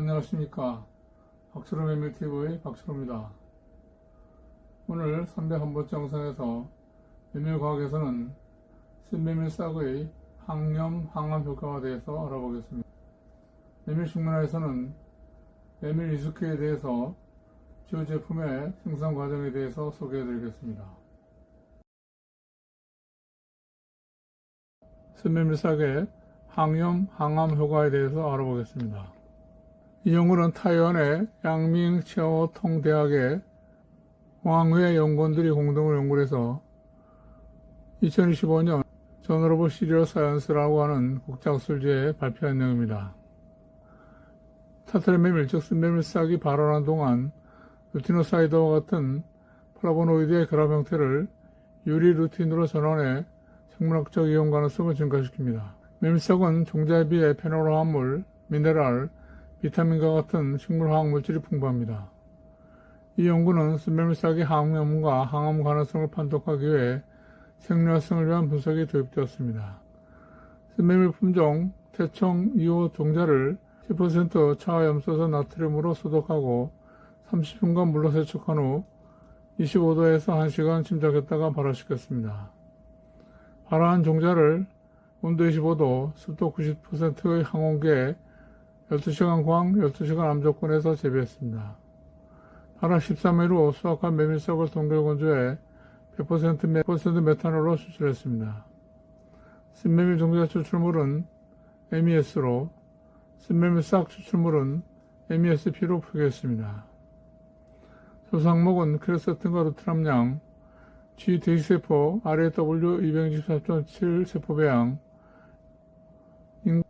안녕하십니까. 박철호 메밀TV의 박철호입니다. 오늘 301번째 영상에서 메밀과학에서는 신메밀싹의 항염, 항암 효과에 대해서 알아보겠습니다. 메밀식문화에서는 메밀 이숙회에 대해서 주요 제품의 생산 과정에 대해서 소개해드리겠습니다. 신메밀싹의 항염, 항암 효과에 대해서 알아보겠습니다. 이 연구는 타이완의 양밍 치아오통 대학의 왕회 연구원들이 공동으로 연구를 해서 2025년 저널 오브 시리얼 사이언스라고 하는 국제학술지에 발표한 내용입니다. 타타리 메밀, 즉 신메밀싹이 발원하는 동안 루티노사이드와 같은 플라보노이드의 결합 형태를 유리 루틴으로 전환해 생물학적 이용 가능성을 증가시킵니다. 메밀싹은 종자에 비해 페놀 화합물, 미네랄, 비타민과 같은 식물화학 물질이 풍부합니다. 이 연구는 신메밀싹의 항염과 항암 가능성을 판독하기 위해 생리활성을 위한 분석이 도입되었습니다. 신메밀 품종 태청 2호 종자를 10% 차염소서 나트륨으로 소독하고 30분간 물로 세척한 후 25도에서 1시간 침착했다가 발화시켰습니다. 발화한 종자를 온도 25도, 습도 90%의 항온기에 12시간 광, 12시간 암조건에서 재배했습니다. 발화 13일 후 수확한 메밀싹을 동결 건조해 100% 메탄올로 추출했습니다. 신메밀 종자 추출물은 MES로, 신메밀싹 추출물은 MESP로 표기했습니다. 소수항목은 크레세틴과 루틴함량, G 대식세포, RAW224.7 세포배양,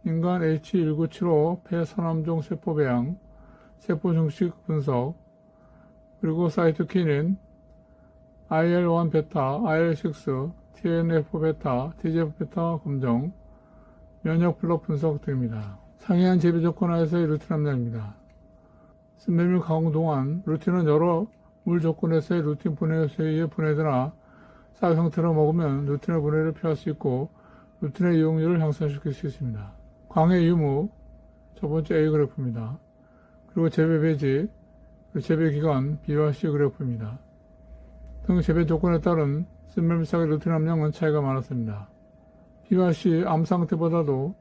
인간 H1975 폐선암종 세포배양, 세포 증식 분석, 그리고 사이토키닌, IL-1 베타, IL-6, TNF-베타, TGF-베타 검정, 면역 블록 분석 등입니다. 상이한 재배 조건 하에서의 루틴 함량입니다. 신메밀 가공 동안 루틴은 여러 물 조건에서의 루틴 분해에 의해 분해되나 싹 형태로 먹으면 루틴의 분해를 피할 수 있고 루틴의 이용률을 향상시킬 수 있습니다. 광해 유무, 첫 번째 A 그래프입니다. 그리고 재배 배지, 재배 기간 B와 C 그래프입니다. 등 재배 조건에 따른 신메밀싹의 루틴 함량은 차이가 많았습니다. B와 C 암 상태보다도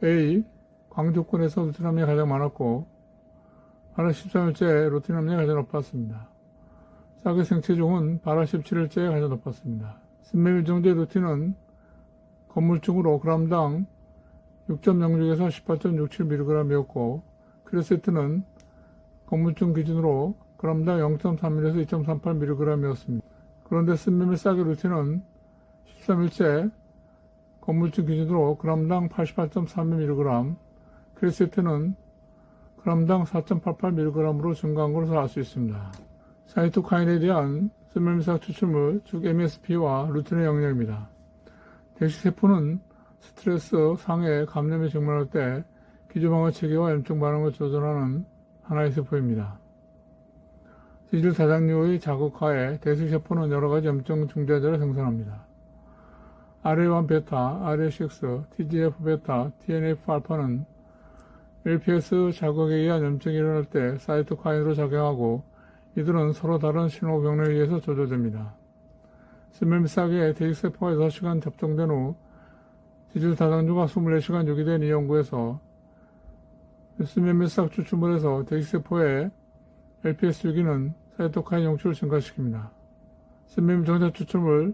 A 광 조건에서 루틴 함량이 가장 많았고 발화 13일째 루틴 함량이 가장 높았습니다. 싹의 생체종은 발화 17일째에 가장 높았습니다. 신메밀 종자의 루틴은 건물중으로 g당 6.06에서 18.67mg이었고 크레세틴은 건물중 기준으로 g당 0.31에서 2.38mg이었습니다. 그런데 신메밀싹의 루틴은 13일째 건물중 기준으로 g당 88.32mg, 크레세틴은 g당 4.88mg으로 증가한 것으로 알 수 있습니다. 사이토카인에 대한 신메밀싹 추출물, 즉 MSP와 루틴의 영역입니다. 대식세포는 스트레스, 상해, 감염에 직면할 때 기조방어 체계와 염증 반응을 조절하는 하나의 세포입니다. 지질 다장류의 자극하에 대식세포는 여러가지 염증 중재자를 생산합니다. RA1 베타, RA6, TGF 베타, TNF 알파는 LPS 자극에 의한 염증이 일어날 때 사이토카인으로 작용하고 이들은 서로 다른 신호 병력에 의해서 조절됩니다. 신메밀싹에 대식세포가 6시간 접종된 후 지질 다장류가 24시간 유기된 이 연구에서 신메밀싹 추출물에서 대식세포의 LPS 유기는 사이토카인 용출을 증가시킵니다. 신메밀 종자 추출물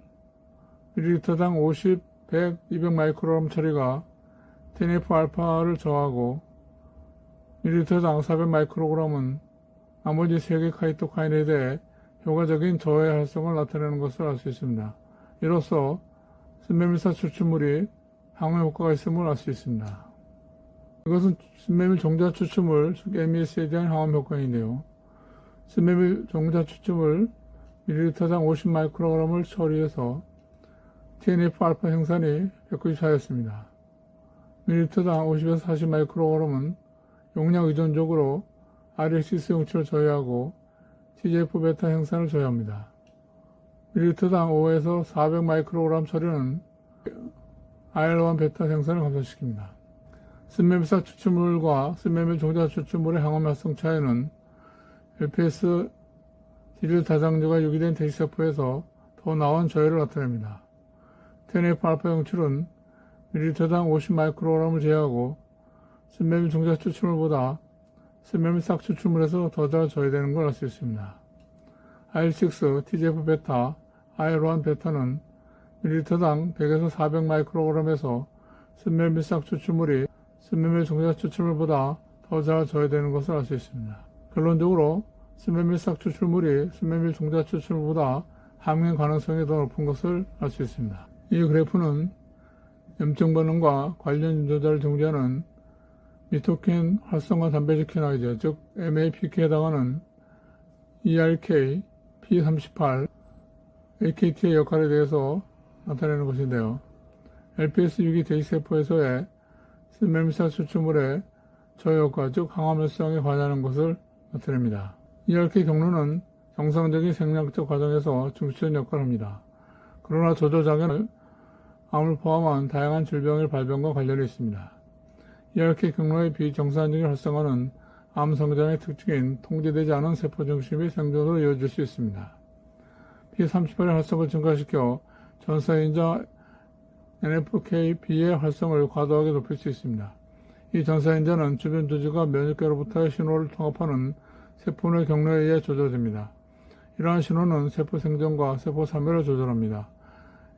ml당 50, 100, 200마이크로그램 처리가 TNF-알파를 저하하고 ml당 400마이크로그램은 나머지 3개 카이토카인에 대해 효과적인 저해 활성을 나타내는 것을 알 수 있습니다. 이로써 신메밀싹 추출물이 항암 효과가 있음을 알 수 있습니다. 이것은 신메밀 종자 추출물, 즉 MES에 대한 항암 효과인데요. 신메밀 종자 추출물 ml당 50마이크로그램을 처리해서 TNF-알파 생산이 194였습니다. ml당 50에서 40마이크로그램은 용량 의존적으로 RLCS 용출을 저해하고 TGF-베타 생산을 저해합니다. ml당 5에서 400마이크로그램 처리는 IL-1 베타 생산을 감소시킵니다. 스멜미삭 추출물과 스멜미 종자 추출물의 항암 활성 차이는 LPS 지질 다장류가 유기된 대시세포에서 더 나은 저해를 나타냅니다. TNF-알파 영출은 밀리리터당 50마이크로그램을 제외하고 스멜미 종자 추출물보다 스멜미삭 추출물에서 더 잘 저해되는 걸 알 수 있습니다. IL-6, TGF-베타, IL-1 베타는 밀리리터당 100에서 400마이크로그램에서 스멜미삭 추출물이 스멜미 종자 추출물보다 더 잘 저해되는 것을 알 수 있습니다. 결론적으로 스멜미삭 추출물이 스멜미 종자 추출물보다 항행 가능성이 더 높은 것을 알 수 있습니다. 이 그래프는 염증 반응과 관련 유전자를 정지하는 미토킨 활성화 단백질 키나이즈, 즉 MAPK에 해당하는 ERK, P38, AKT의 역할에 대해서 나타내는 것인데요. LPS 유기 대시세포에서의 스멜미삭 추출물의 저효과, 즉 항암 활성에 관여하는 것을 나타냅니다. ERK 경로는 정상적인 생략적 과정에서 중추적 역할을 합니다. 그러나 저조장애는 암을 포함한 다양한 질병의 발병과 관련이 있습니다. ERK 경로의 비정상적인 활성화는 암 성장의 특징인 통제되지 않은 세포 중심의 생존으로 이어질 수 있습니다. P38의 활성을 증가시켜 전사인자 NFKB의 활성을 과도하게 높일 수 있습니다. 이 전사인자는 주변 조직과 면역계로부터의 신호를 통합하는 세포 내 경로에 의해 조절됩니다. 이러한 신호는 세포 생존과 세포 사멸을 조절합니다.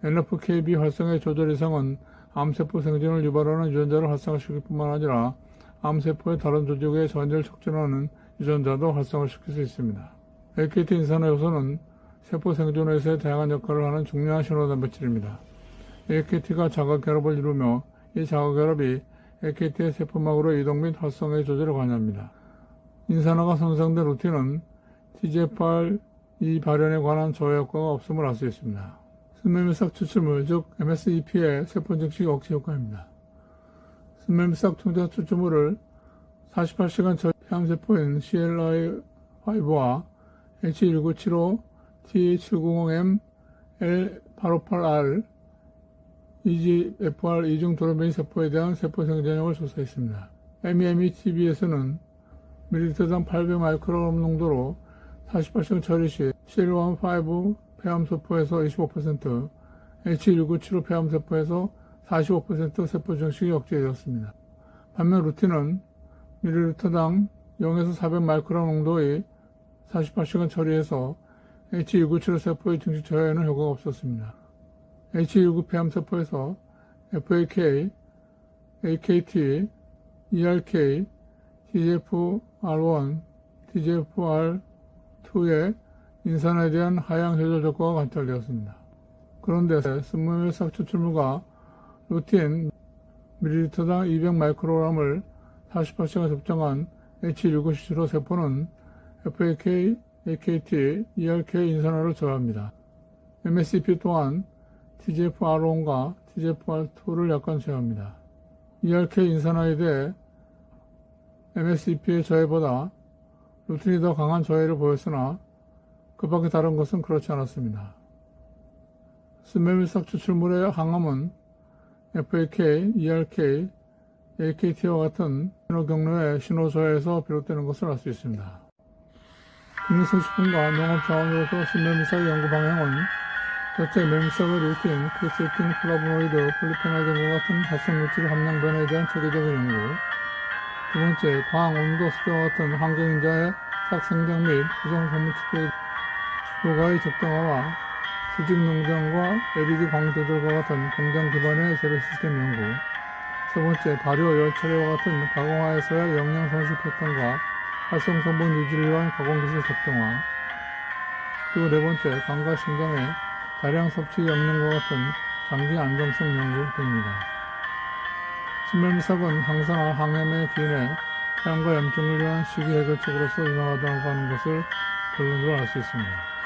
NFKB 활성의 조절 이상은 암세포 생존을 유발하는 유전자를 활성화시킬 뿐만 아니라 암세포의 다른 조직의 전이를 촉진하는 유전자도 활성화시킬 수 있습니다. AKT 인산화 요소는 세포 생존에서의 다양한 역할을 하는 중요한 신호단백질입니다. AKT가 자가결합을 이루며 이 자가결합이 AKT의 세포막으로 이동 및 활성화의 조절에 관여합니다. 인산화가 손상된 루틴은 TGFR2 발현에 관한 저해효과가 없음을 알 수 있습니다. 스멜미삭 추출물, 즉 MSEP의 세포 증식 억제 효과입니다. 스멜미삭 종자 추출물을 48시간 전 폐암세포인 CLI5와 H1975, T790M, L858R, EGFR 이중 도련변이 세포에 대한 세포 생존력을 조사했습니다. MEMETB에서는 밀리리터당 800마이크로그램 농도로 48시간 처리 시 CL15 폐암세포에서 25%, H1975 폐암세포에서 45% 세포 증식이 억제되었습니다. 반면 루틴은 밀리리터당 0에서 400마이크로그램 농도의 48시간 처리해서 H1975 세포의 증식 저해에는 효과가 없었습니다. H19 폐암세포에서 FAK, AKT, ERK, TGFR1, TGFR2의 인산화에 대한 하향 조절 효과가 관찰되었습니다. 그런데 스멜미삭 추출물과 루틴 밀리리터당 200마이크로그램을 48시간 접종한 H1975 세포는 FAK, AKT, ERK 인산화를 저하합니다. MSCP 또한 TGFR1과 TGFR2를 약간 저하합니다. ERK 인산화에 대해 MSCP의 저해보다 루틴이 더 강한 저해를 보였으나 그 밖에 다른 것은 그렇지 않았습니다. 스멜미삭 추출물의 항암은 FAK, ERK, AKT와 같은 신호 경로의 신호 저해에서 비롯되는 것을 알 수 있습니다. 국민선식품과 농업자원으로서 스멜미삭 연구 방향은 첫째, 멜미삭의 루틴, 크리세틴, 플라보노이드, 폴리페놀 등과 같은 활성물질 함량 변화에 대한 체계적인 연구. 두 번째, 광, 온도, 습도와 같은 환경인자의 싹생장 및 구성성분 측정의 요가의 적정화와 수직 농장과 LED 광 조절과 같은 공장 기반의 재배 시스템 연구. 세 번째, 발효, 열처리와 같은 가공화에서의 영양 손실 패턴과 활성 성분 유지를 위한 가공기술 적정화. 그리고 네 번째, 간과 신장의 다량 섭취 영양과 같은 장기 안정성 연구 등입니다. 스멜미삭은 항산화, 항염의 기인에 폐암과 염증을 위한 시기 해결책으로서 유명하다고 하는 것을 결론으로 알 수 있습니다.